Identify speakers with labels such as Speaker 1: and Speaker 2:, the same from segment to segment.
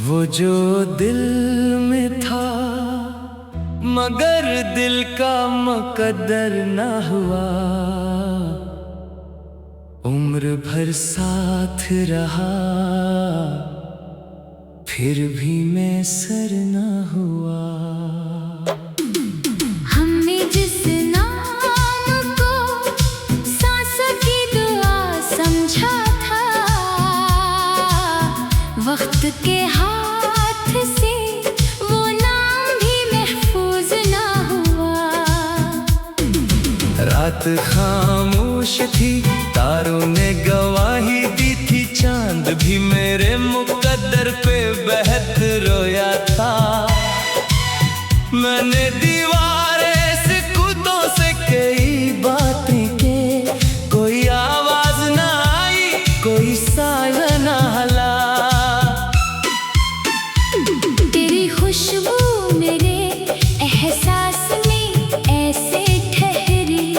Speaker 1: वो जो दिल में था मगर दिल का मुकद्दर ना हुआ, उम्र भर साथ रहा फिर भी मैसर ना हुआ।
Speaker 2: हमने जिस नाम को सांसों की दुआ समझा था, वक्त के हाथ से वो नाम भी महफूज ना हुआ।
Speaker 1: रात खामोश थी, तारों ने गवाही दी थी, चांद भी मेरे मुकद्दर पे बहक रोया था। मैंने दीवारें से कूदों से कई बातें की, कोई आवाज ना आई, कोई साया ना हला।
Speaker 2: तेरी खुशबू मेरे एहसास में ऐसे ठहरी,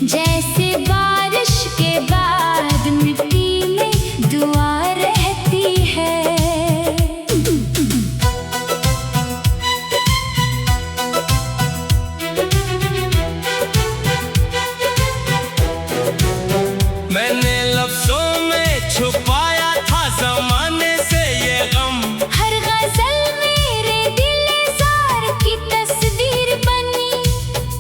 Speaker 2: जैसे बारिश के बाद मिट्टी में दुआ रहती है।
Speaker 1: मैंने लफ्जों में छुपाया था ज़माने से ये गम,
Speaker 2: हर गजल मेरे दिलजार की तस्वीर बनी।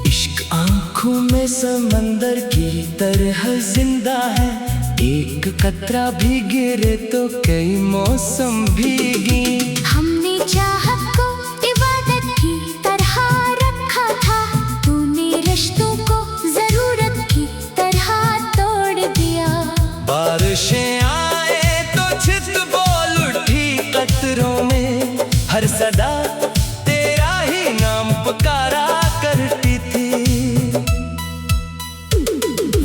Speaker 1: इश्क आंखों में समंदर की तरह जिंदा है, एक कतरा भी गिरे तो कई मौसम भीगी।
Speaker 2: हमने चाहत को इबादत की तरह रखा था, तूने रिश्तों को जरूरत की तरह तोड़ दिया।
Speaker 1: बारिशें आए तो छित बोल उठी कतरों में, हर सदा तेरा ही नाम पुकारा करती थी।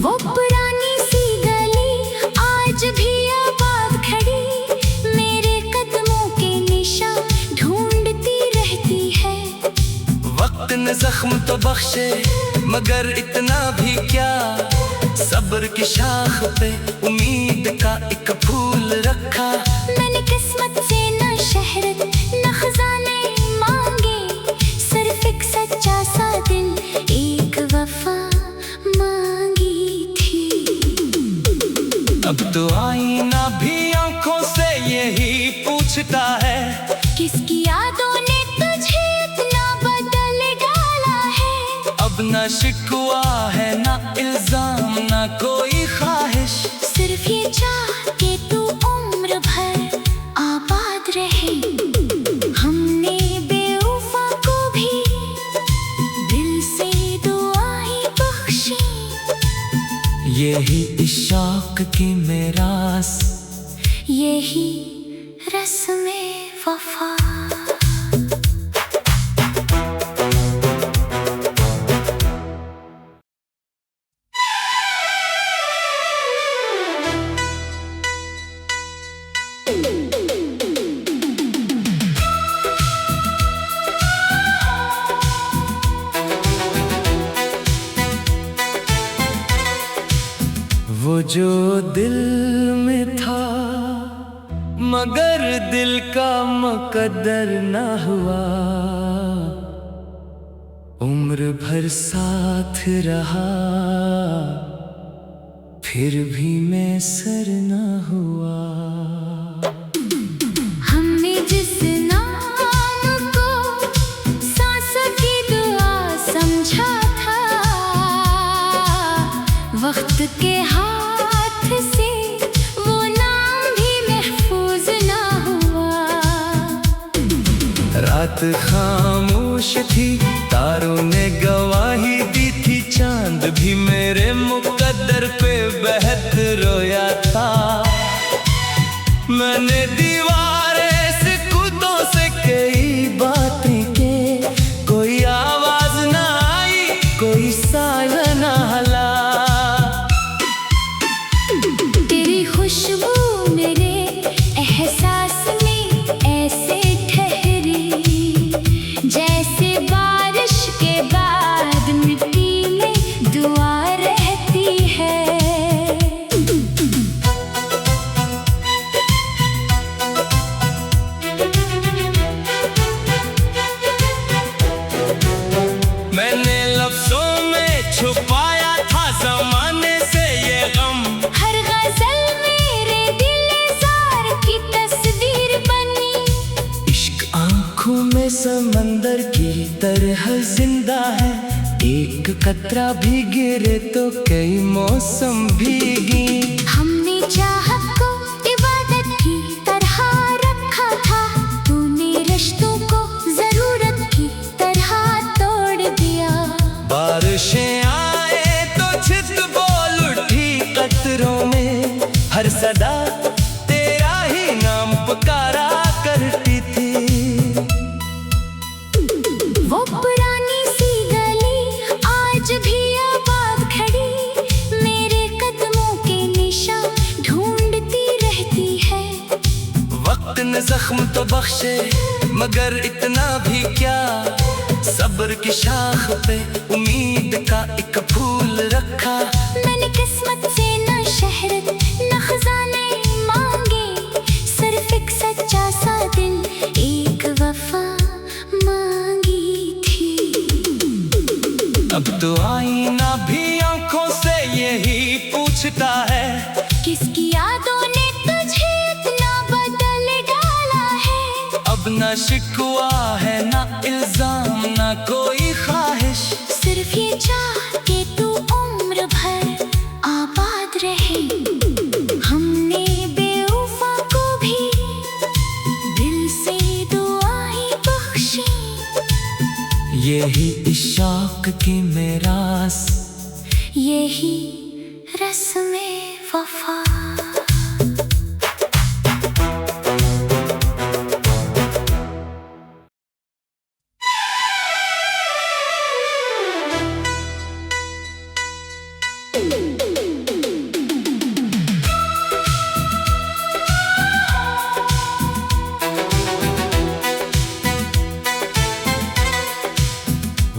Speaker 2: वो पुरानी सी गली आज भी आबाद खड़ी, मेरे कदमों के निशान ढूंढती रहती है।
Speaker 1: वक्त ने जख्म तो बख्शे मगर इतना भी क्या, सब्र की शाख पे उम्मीद का एक फूल रखा।
Speaker 2: मैंने किस्मत से न शहरत न खजाने मांगे, सिर्फ एक सच्चा सा दिल, एक वफा मांगी थी।
Speaker 1: अब तो आईना भी आंखों से यही पूछता है,
Speaker 2: किसकी यादों ने तुझे इतना बदल डाला है।
Speaker 1: अब न शिकवा है ना इल्जाम ना कोई ख्वाहिश,
Speaker 2: सिर्फ ये चाह के तू उम्र भर आबाद रहे। हमने बेवफा को भी दिल से दुआएं बख्शी,
Speaker 1: यही इश्क की मेरास,
Speaker 2: यही रस्म वफा।
Speaker 1: वो जो दिल में था मगर दिल का मुकद्दर ना हुआ, उम्र भर साथ रहा फिर भी मैसर ना हुआ।
Speaker 2: हमने जिस नाम को सांसों की दुआ समझा था, वक्त के हाथ से वो नाम भी महफूज ना हुआ।
Speaker 1: रात खामोश थी, तारों ने गवाही दी थी, चांद भी मेरे मुकद्दर पे बहक रोया था। मैंने दीवारें से कूदों से कई बातें की, कोई आवाज ना आई, कोई साया ना हला।
Speaker 2: तेरी खुशबू मेरे एहसास में ऐसे ठहरी, जैसे बारिश के बाद मिट्टी में दुआ रहती है।
Speaker 1: समंदर की तरह जिंदा है, एक कतरा भी गिरे तो कई मौसम भीगी।
Speaker 2: हमने चाहत को इबादत की तरह रखा था, तूने रिश्तों को जरूरत की तरह तोड़ दिया।
Speaker 1: बारिशें आए तो छित बोल उठी कतरों में, हर सदा तेरा ही नाम पुकारा करती थी।
Speaker 2: वो पुरानी सी गली आज भी आबाद खड़ी, मेरे कदमों के निशान ढूंढती रहती है।
Speaker 1: वक्त ने जख्म तो बख्शे मगर इतना भी क्या, सब्र की शाख पे उम्मीद का एक फूल रखा।
Speaker 2: मैंने किस्मत से न शहरत न खजाने मांगे, सिर्फ एक सच्चा सा दिल, एक वफा मांगी थी।
Speaker 1: अब तो आईना भी आंखों से यही पूछता है,
Speaker 2: किसकी यादों ने तुझे इतना बदल डाला है।
Speaker 1: अब ना शिकवा है ना इल्जाम ना कोई ख्वाहिश,
Speaker 2: सिर्फ ये चाह के तू उम्र भर आबाद रहे। हमने बेवफा को भी दिल से दुआएं बख्शी,
Speaker 1: यही इश्क की मेरास,
Speaker 2: यही रस्म वफा।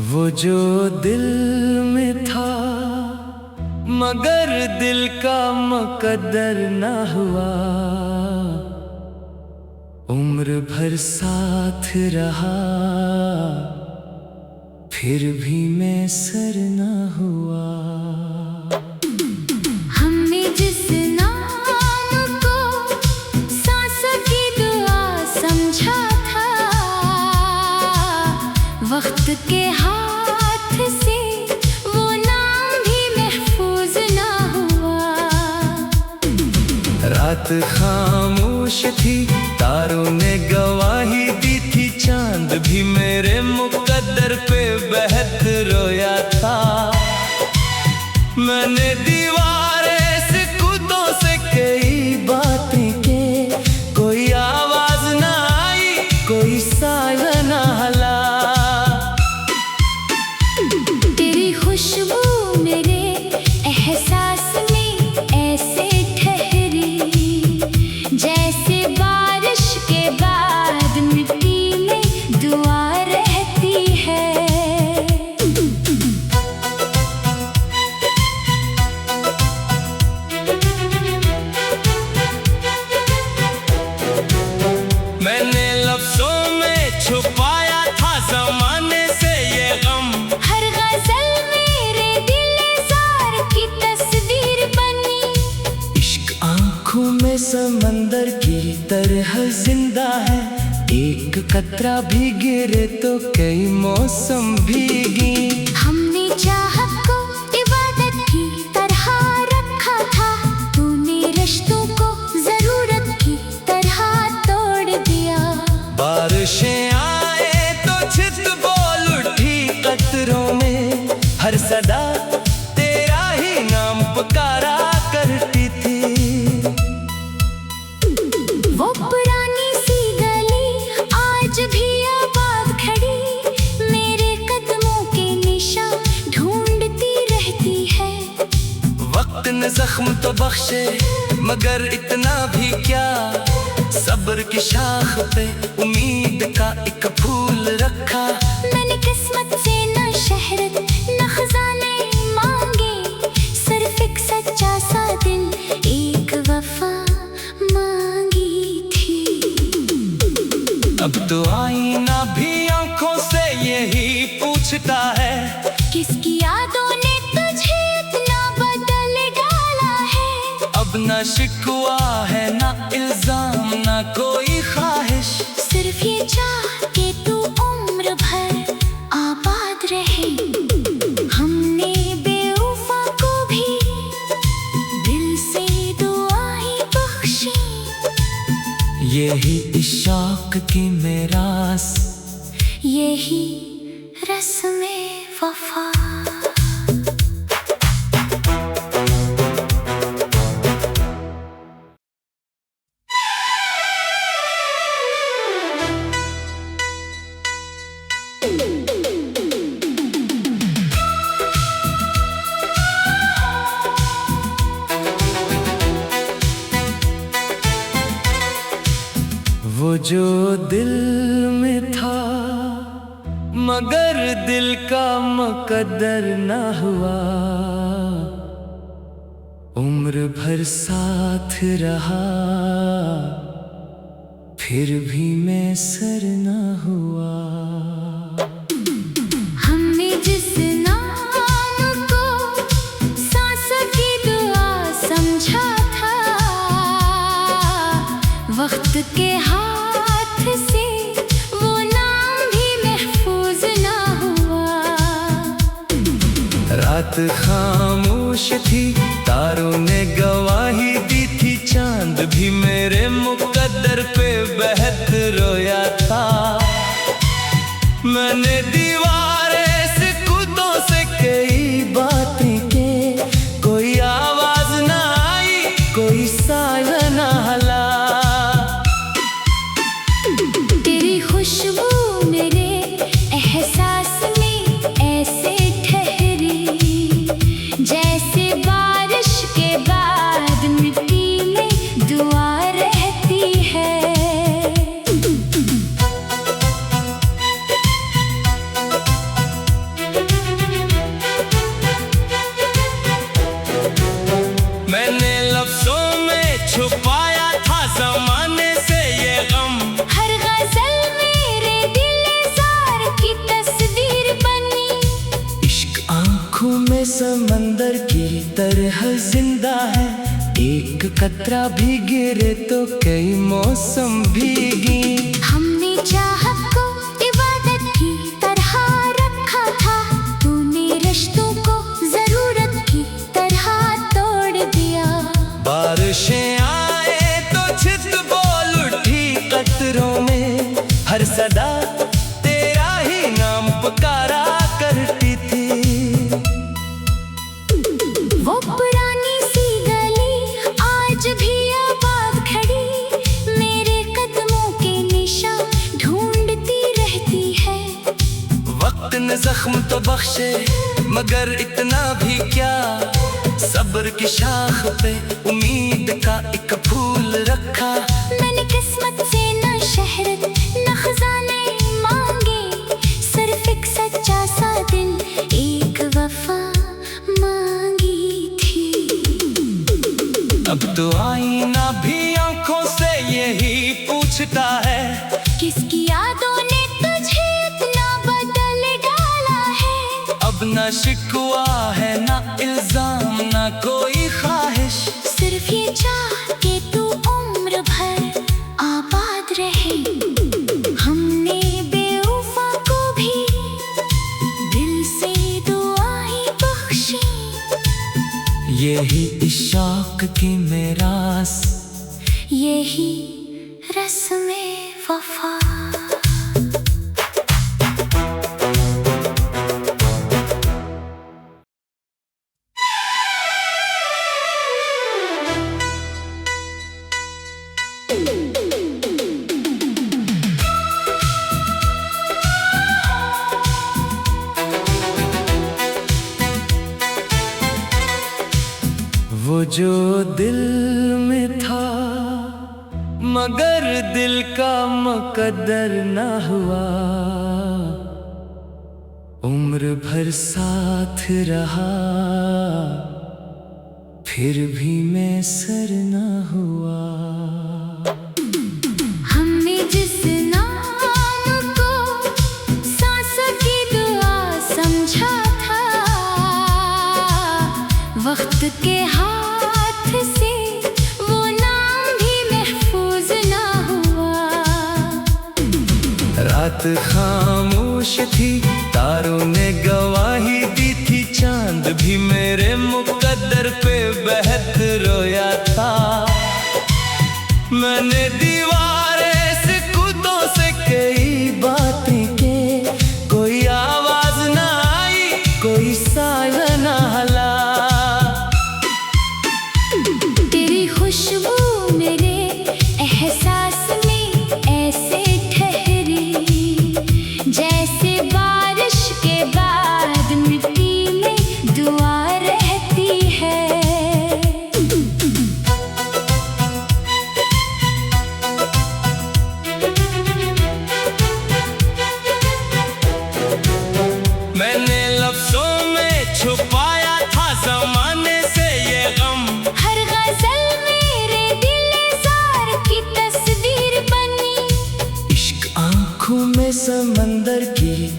Speaker 1: वो जो दिल में था मगर दिल का मुकद्दर ना हुआ, उम्र भर साथ रहा फिर भी मैसर ना हुआ।
Speaker 2: हमने जिस नाम को सांसों की दुआ समझा था, वक्त के हाथ से वो नाम भी महफूज ना हुआ।
Speaker 1: रात खामोश थी, तारों ने गवाही दी थी, चांद भी मेरे मुकद्दर पे बहत रोया था। मैंने दीवारे से खुदों से कई बातें के, कोई आवाज ना आई कोई साया ना हला।
Speaker 2: तेरी खुशबू मेरे एहसास में ऐसे ठहरी, जैसे बारिश के बाद मिट्टी में दुआ रहती है।
Speaker 1: मैंने लफ्जों में छुपाया था जमाने से ये गम,
Speaker 2: हर गजल मेरे दिलजार की तस्वीर बनी।
Speaker 1: इश्क आंखों में समंदर की तरह जिंदा है, एक कतरा भी गिरे तो कई मौसम भीगी।
Speaker 2: हमने चाहत को इबादत की तरह रखा था, तूने रिश्तों को जरूरत की तरह तोड़ दिया।
Speaker 1: बारिशें आए तो छित बोल उठी कतरों में, हर सदा तेरा ही नाम पुकारा करती थी।
Speaker 2: वो पुरानी सी गली आज भी आबाद खड़ी, मेरे कदमों के निशान ढूंढती रहती है।
Speaker 1: वक्त ने जख्म तो बख्शे मगर इतना भी क्या, सब्र की शाख पे उम्मीद का एक फूल रखा।
Speaker 2: मैंने किस्मत से न शहरत न खजाने मांगे, सिर्फ एक सच्चा सा दिल, एक वफा मांगी थी।
Speaker 1: अब तो आईना भी आंखों से यही पूछता है,
Speaker 2: किसकी यादों ने तुझे इतना बदल डाला है।
Speaker 1: अब ना शिकवा है ना इल्जाम ना कोई ख्वाहिश,
Speaker 2: सिर्फ ये चाह के तू
Speaker 1: यही इश्क की मेरास,
Speaker 2: यही रस्म वफा।
Speaker 1: वो जो दिल में था मगर दिल का मुकद्दर ना हुआ, उम्र भर साथ रहा फिर भी मैसर ना हुआ।
Speaker 2: हमने जिस नाम को सांसों की दुआ समझा था, वक्त के हाथ से वो नाम भी महफूज ना हुआ।
Speaker 1: रात खामोश थी, तारों ने गवाही दी थी, चांद भी मेरे मुकद्दर पे बहत रोया था। मैंने दीवारें से खुदों से कई बातें की, कोई आवाज ना आई, कोई साया ना हला।
Speaker 2: तेरी खुशबू मेरे एहसास में ऐसे ठहरी, जैसे बारिश के बाद मिट्टी में दुआ रहती है।
Speaker 1: मैंने लफ्जों में छुपाया था ज़माने से ये गम,
Speaker 2: हर गजल मेरे दिलजार की तस्वीर बनी।
Speaker 1: इश्क आंखों में समंदर की तरह जिंदा है, एक कतरा भी गिरे तो कई मौसम भीगी।
Speaker 2: हमने चाहत को इबादत की तरह रखा था, तूने रिश्तों को जरूरत की तरह तोड़ दिया।
Speaker 1: बारिशें आए तो छित बोल उठी कतरों में, हर सदा तेरा ही नाम पुकारा करती थी।
Speaker 2: वो पुरानी सी गली आज भी आबाद खड़ी, मेरे कदमों के निशान ढूंढती रहती है।
Speaker 1: वक्त ने जख्म तो बख्शे मगर इतना भी क्या, सब्र की शाख पे उम्मीद का एक फूल रखा।
Speaker 2: मैंने किस्मत से न शहरत न खजाने मांगे, सिर्फ एक सच्चा सा दिल, एक वफा मांगी थी।
Speaker 1: अब तो आईना भी आंखों से यही पूछता है,
Speaker 2: किसकी यादों ने तुझे इतना बदल डाला है।
Speaker 1: अब ना शिकवा है ना इल्जाम ना कोई ख्वाहिश,
Speaker 2: सिर्फ ये चाह के तू उम्र भर आबाद रहे। हमने बेवफा को भी दिल से दुआएं बख्शी,
Speaker 1: यही इश्क की मेरास,
Speaker 2: यही रस्म वफा।
Speaker 1: वो जो दिल में था मगर दिल का मुकद्दर ना हुआ, उम्र भर साथ रहा फिर भी मैसर ना हुआ।
Speaker 2: हमने जिस नाम को सांसों की दुआ समझा था, वक्त के हाथ से वो नाम भी महफूज ना हुआ।
Speaker 1: रात खामोश थी, तारों ने गवाही दी थी, चांद भी मेरे मुकद्दर पे बहत रोया था। मैंने दीवार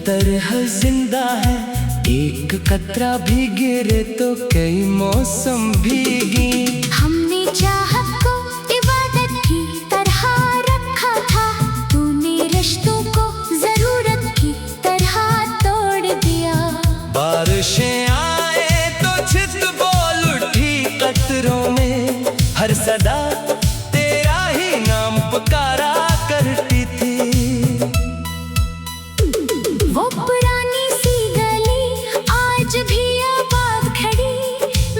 Speaker 1: तरह जिंदा है। एक कतरा भी गिरे तो कई मौसम भीगी।
Speaker 2: हमने चाहत को इबादत की तरह रखा था, तूने रिश्तों को जरूरत की तरह तोड़ दिया।
Speaker 1: बारिशें आए तो छित बोल उठी कतरों में, हर सदा तेरा ही नाम पुकारा करती थी।
Speaker 2: वो पुरानी सी गली आज भी आबाद खड़ी,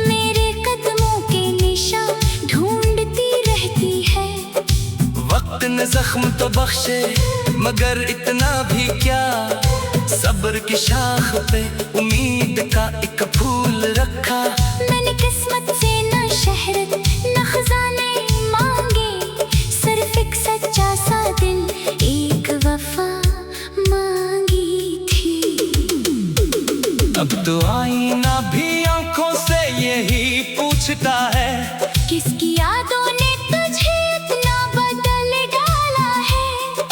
Speaker 2: मेरे कदमों के निशान ढूंढती रहती है।
Speaker 1: वक्त ने जख्म तो बख्शे मगर इतना भी क्या, सब्र की शाख पे उम्मीद का एक फूल रखा।
Speaker 2: मैंने किस्मत से न शहरत न खजाने मांगे, सिर्फ एक सच्चा सा दिल, एक वफा मांगी थी।
Speaker 1: अब तो आईना भी आंखों से यही पूछता है,
Speaker 2: किसकी यादों ने तुझे इतना बदल डाला है।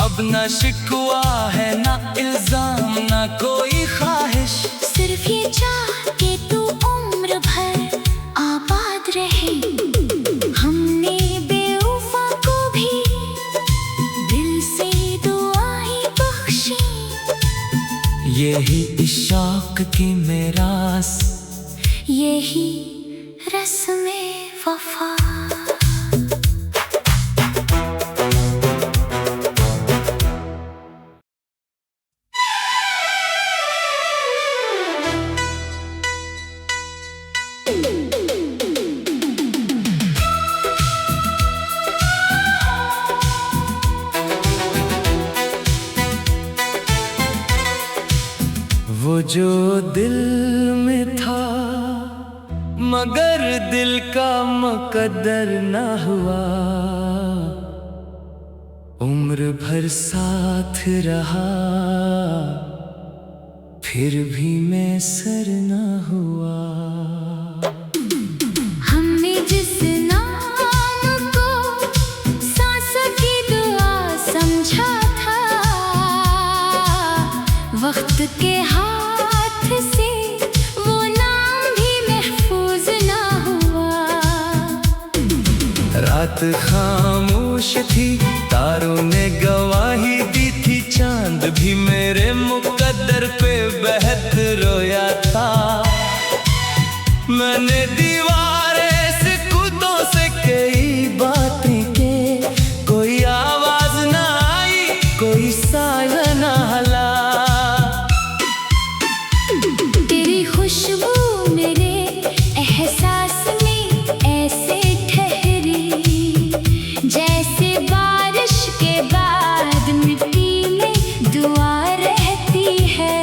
Speaker 1: अब न शिकवा है ना इल्जाम ना कोई ख्वाहिश,
Speaker 2: सिर्फ ये चाह के तू उम्र भर आबाद रहे। हमने बेवफा को भी दिल से दुआएं बख्शी,
Speaker 1: यही इश्क की मेरास,
Speaker 2: यही रस्म वफा।
Speaker 1: वो जो दिल में था मगर दिल का मुकद्दर न हुआ, उम्र भर साथ रहा फिर भी मैसर न हुआ।
Speaker 2: हमने जिस नाम को सांसों की दुआ समझा था, वक्त के हाथ से वो नाम भी महफूज ना हुआ।
Speaker 1: रात खामोश थी, तारों ने गवाही दी थी, चांद भी मेरे मुकद्दर पे बहत रोया था। मैंने दीवारे से खुदों से कई बातें की, कोई आवाज ना आई कोई साया ना हला।
Speaker 2: तेरी खुशबू मेरे एहसास में ऐसे ठहरी, जैसे बारिश के बाद मिट्टी में दुआ रहती है।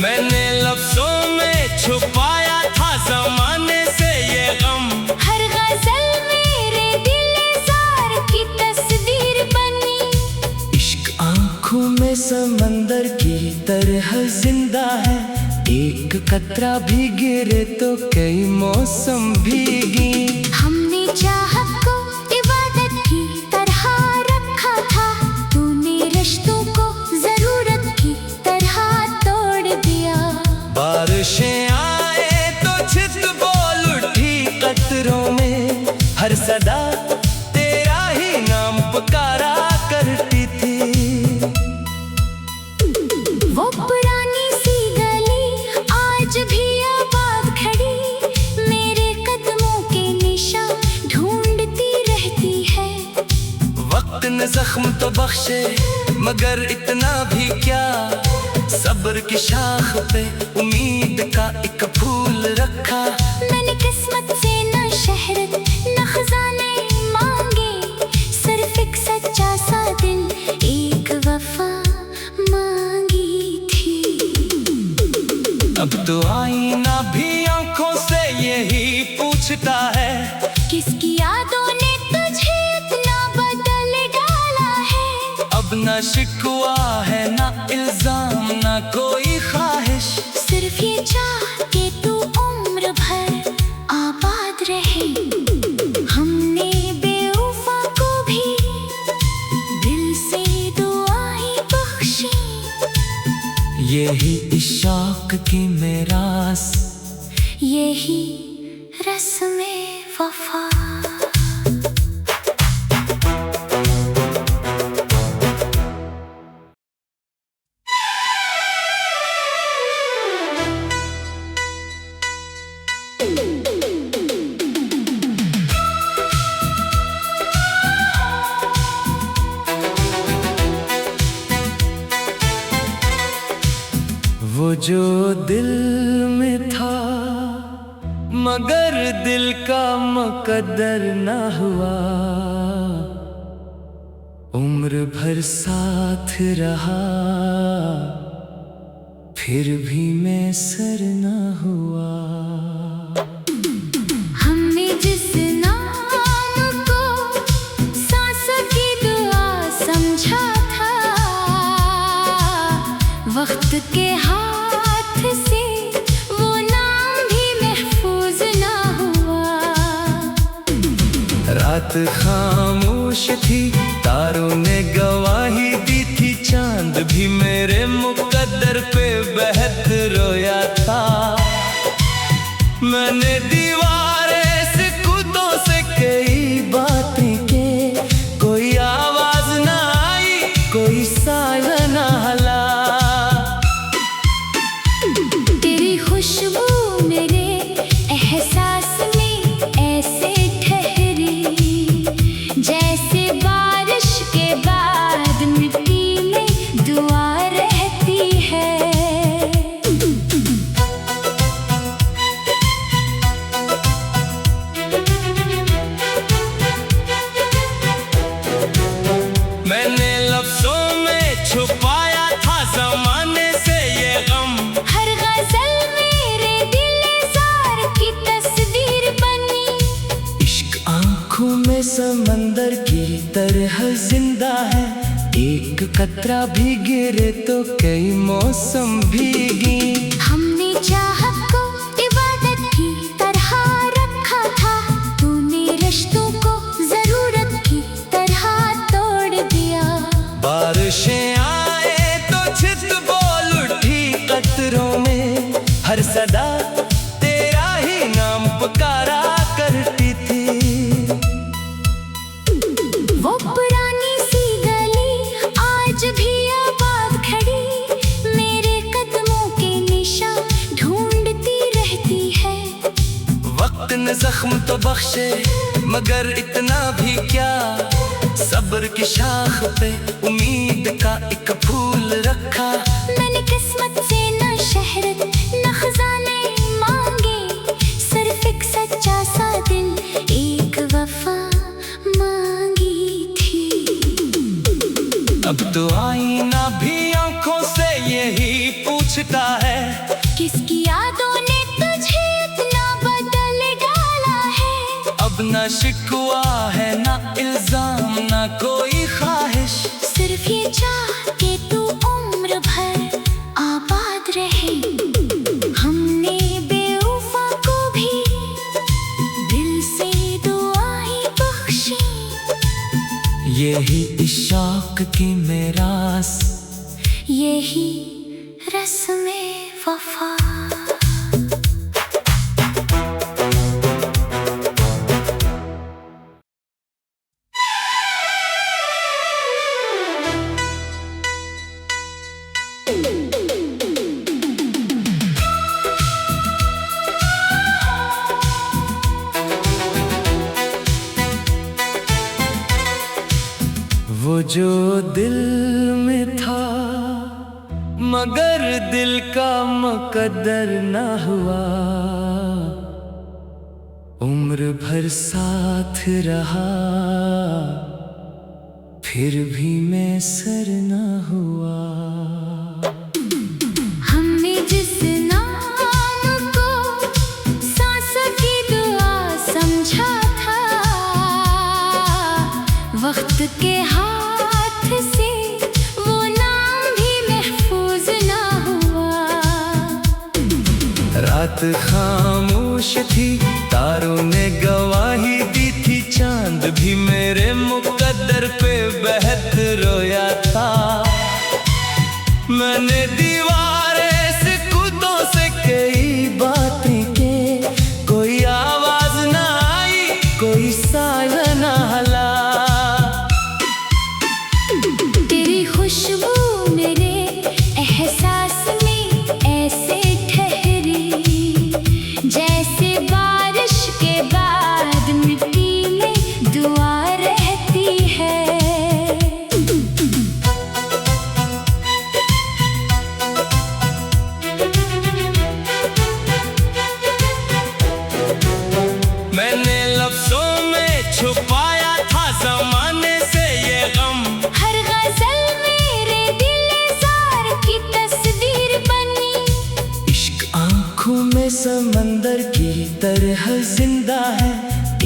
Speaker 1: मैंने लफ्जों में छुपाया था जमाने से ये गम,
Speaker 2: हर गजल मेरे दिलजार की तस्वीर बनी।
Speaker 1: इश्क आंखों में समंदर की तरह जिंदा है। एक कतरा भी गिरे तो कई मौसम भीगी।
Speaker 2: हमने चाहत को इबादत की तरह रखा था, तूने रिश्तों को जरूरत की तरह तोड़ दिया।
Speaker 1: बारिशें आए तो छित बोल उठी कतरों में, हर सदा तेरा ही नाम पुकारा करती थी।
Speaker 2: वो पुरानी सी गली आज भी आबाद खड़ी, मेरे कदमों के निशान ढूंढती रहती है।
Speaker 1: वक्त ने जख्म तो बख्शे मगर इतना भी क्या, सब्र की शाख पे उम्मीद का एक फूल रखा।
Speaker 2: मैंने किस्मत से न शहरत न खजाने मांगे, सिर्फ एक सच्चा सा दिल, एक वफा मांगी थी।
Speaker 1: अब तो आईना भी आंखों से यही पूछता है,
Speaker 2: किसकी यादों ने तुझे इतना बदल डाला है।
Speaker 1: अब न शिकवा है ना इल्जाम ना कोई ख्वाहिश,
Speaker 2: सिर्फ ये चाह के तू उम्र भर
Speaker 1: यही इश्क की मेरास,
Speaker 2: यही रस्म वफा।
Speaker 1: वो जो दिल में था मगर दिल का मुकद्दर ना हुआ, उम्र भर साथ रहा फिर भी मैसर ना हुआ।
Speaker 2: हमने जिस नाम को सांसों की दुआ समझा था, वक्त के हाथ से वो नाम भी महफूज ना हुआ।
Speaker 1: रात खामोश थी, तारों ने गवाही दी थी, चांद भी मेरे मुकद्दर पे बहक रोया था। मैंने दीवारें से खुदों से कई बातें के, कोई आवाज ना आई, कोई साया ना हला।
Speaker 2: तेरी खुशबू मेरे एहसास में ऐसे ठहरी, जैसे बारिश के बाद मिट्टी में दुआ रहती है।
Speaker 1: मैंने लफ्जों में छुपाया था ज़माने से ये गम,
Speaker 2: हर गजल मेरे दिलजार की तस्वीर बनी।
Speaker 1: इश्क आंखों में समंदर की तरह जिंदा है, एक कतरा भी गिरे तो कई मौसम भीगी।
Speaker 2: हमने चाहत को इबादत की तरह रखा था, तूने रिश्तों को जरूरत की तरह तोड़ दिया।
Speaker 1: बारिशें आए तो छित बोल उठी कतरों में, हर सदा तेरा ही नाम पुकारा करती थी।
Speaker 2: वो पुरानी सी गली आज भी आबाद खड़ी, मेरे कदमों के निशान ढूंढती रहती है।
Speaker 1: वक्त ने जख्म तो बख्शे मगर इतना भी क्या, सब्र की शाख पे उम्मीद का एक फूल रखा।
Speaker 2: मैंने किस्मत से न शहरत न खजाने मांगे, सिर्फ एक सच्चा सा दिल, एक वफा मांगी थी।
Speaker 1: अब तो आईना भी आंखों से यही पूछता है,
Speaker 2: किसकी यादों ने तुझे इतना बदल डाला है।
Speaker 1: अब ना शिकवा है ना इल्जाम ना कोई ख्वाहिश,
Speaker 2: सिर्फ ये चाह के तू उम्र भर आबाद रहे। हमने बेवफा को भी दिल से दुआएं बख्शी,
Speaker 1: यही इश्क की मेरास,
Speaker 2: यही रस्म वफा।
Speaker 1: वो जो दिल में था मगर दिल का मुकद्दर ना हुआ, उम्र भर साथ रहा फिर भी मैसर ना हुआ।
Speaker 2: हमने जिस नाम को सांसों की दुआ समझा था, वक्त के हाथ से वो नाम भी महफूज ना हुआ।
Speaker 1: रात खामोश थी, तारों ने गवाही दी थी, चांद भी मेरे मुकद्दर पे बहक रोया था। मैंने दीवार तरह जिंदा है।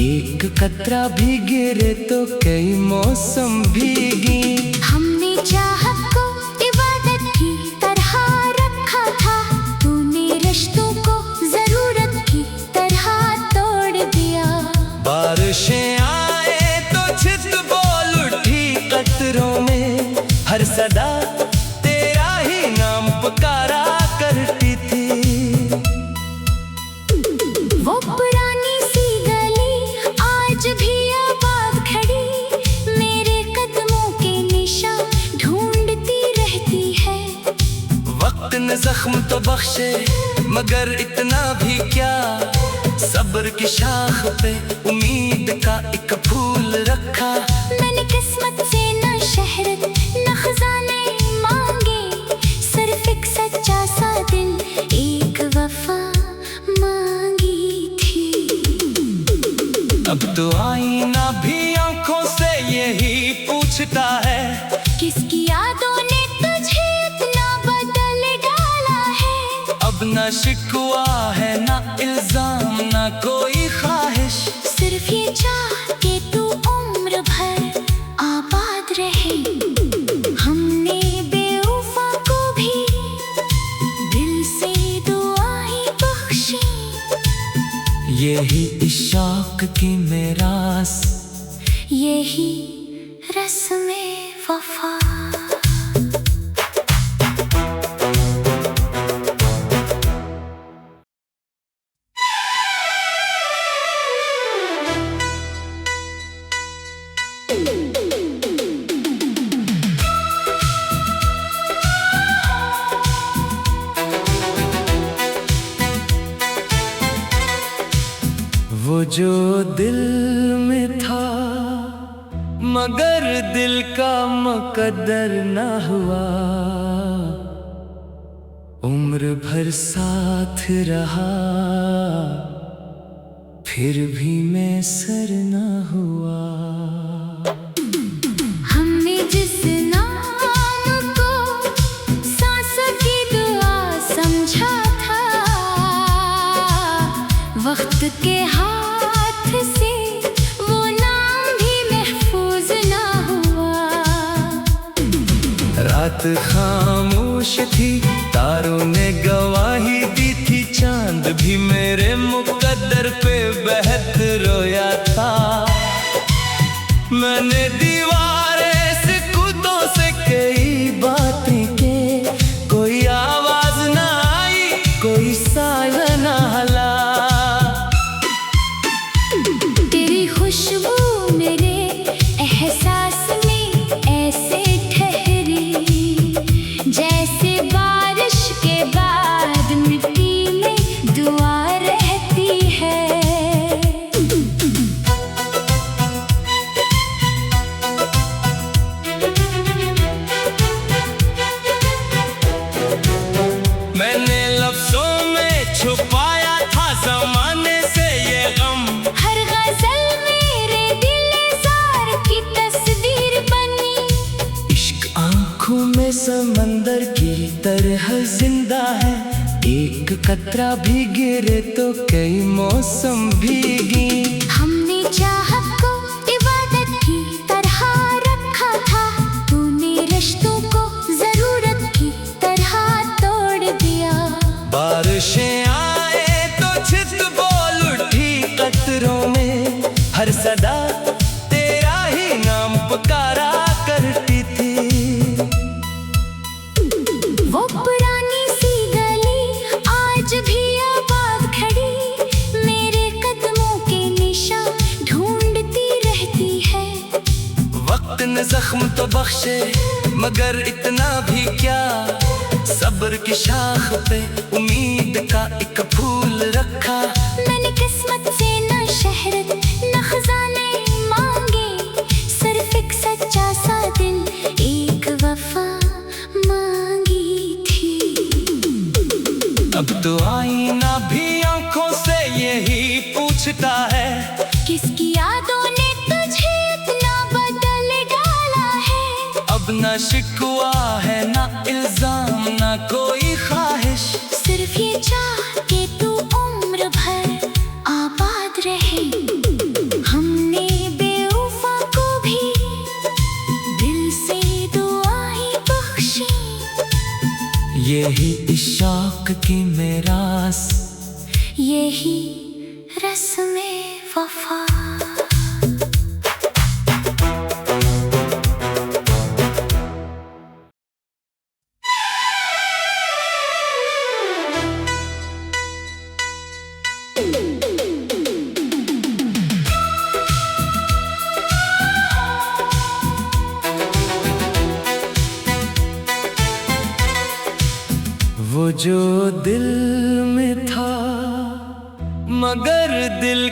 Speaker 1: एक कतरा भी गिरे तो कई मौसम भीगी।
Speaker 2: हमने चाहत को इबादत की तरह रखा था, तूने रिश्तों को जरूरत की तरह तोड़ दिया।
Speaker 1: बारिशें आए तो छित बोल उठी कतरों में, हर सदा तेरा ही नाम पुकारा करती थी।
Speaker 2: वो पुरानी सी गली आज भी आबाद खड़ी, मेरे कदमों के निशान ढूंढती रहती है।
Speaker 1: वक्त ने जख्म तो बख्शे मगर इतना भी क्या, सब्र की शाख पे उम्मीद का एक फूल रखा।
Speaker 2: मैंने किस्मत से न शहरत न खजाने मांगे, सिर्फ एक सच्चा सा दिल, एक वफा मांगी थी।
Speaker 1: अब तो आईना भी आंखों से यही पूछता है,
Speaker 2: किसकी यादों ने तुझे इतना बदल डाला है।
Speaker 1: अब न शिकवा है ना इल्जाम ना कोई ख्वाहिश,
Speaker 2: सिर्फ ये चाह के तू उम्र भर आबाद रहे। हमने बेवफा को भी दिल से दुआएं बख्शी,
Speaker 1: यही इश्क की मेरास,
Speaker 2: यही रस्म वफा।
Speaker 1: वो जो दिल में था मगर दिल का मुकद्दर न हुआ, उम्र भर साथ रहा फिर भी मैसर न हुआ।
Speaker 2: हमने जिस नाम को सांसों की दुआ समझा था, वक्त के हाथ से वो नाम भी महफूज ना हुआ।
Speaker 1: रात खामोश थी, तारों ने गवाही दी थी, चांद भी मेरे मुकद्दर पे बहत रोया था। मैंने दीवारें से खुदों से कई बातें की, कोई आवाज ना आई कोई साया ना हला।
Speaker 2: तेरी खुशबू मेरे एहसास में ऐसे ठहरी, जैसे बारिश के बाद मिट्टी में दुआ रहती है।
Speaker 1: मैंने लफ्जों में छुपाया था जमाने से ये गम,
Speaker 2: हर गजल मेरे दिलजार की तस्वीर बनी।
Speaker 1: इश्क आंखों में समंदर की तरह जिंदा है। एक कतरा भी गिरे तो कई मौसम भीगी।
Speaker 2: हमने चाहत को इबादत की तरह रखा था, तूने रिश्तों को जरूरत की तरह तोड़ दिया।
Speaker 1: बारिशें आए तो छित बोल उठी कतरों में, हर सदा तेरा ही नाम पुकारा करती थी।
Speaker 2: वो पुरानी सी गली आज भी आबाद खड़ी, मेरे कदमों के निशान ढूंढती रहती है।
Speaker 1: वक्त ने जख्म तो बख्शे मगर इतना भी क्या, सब्र की शाख पे उम्मीद का एक फूल रखा।
Speaker 2: मैंने किस्मत से न शहरत न खजाने मांगे, सिर्फ एक सच्चा सा दिल, एक वफा मांगी थी।
Speaker 1: अब तो आईना भी आंखों से यही पूछता है,
Speaker 2: किसकी यादों ने तुझे इतना बदल डाला है।
Speaker 1: अब न शिकवा है ना इल्जाम ना कोई ख्वाहिश,
Speaker 2: सिर्फ ये चाह के तू उम्र भर आप
Speaker 1: इस शौक की मेरास,
Speaker 2: यही रस्म-ए वफा।
Speaker 1: वो जो दिल में था मगर दिल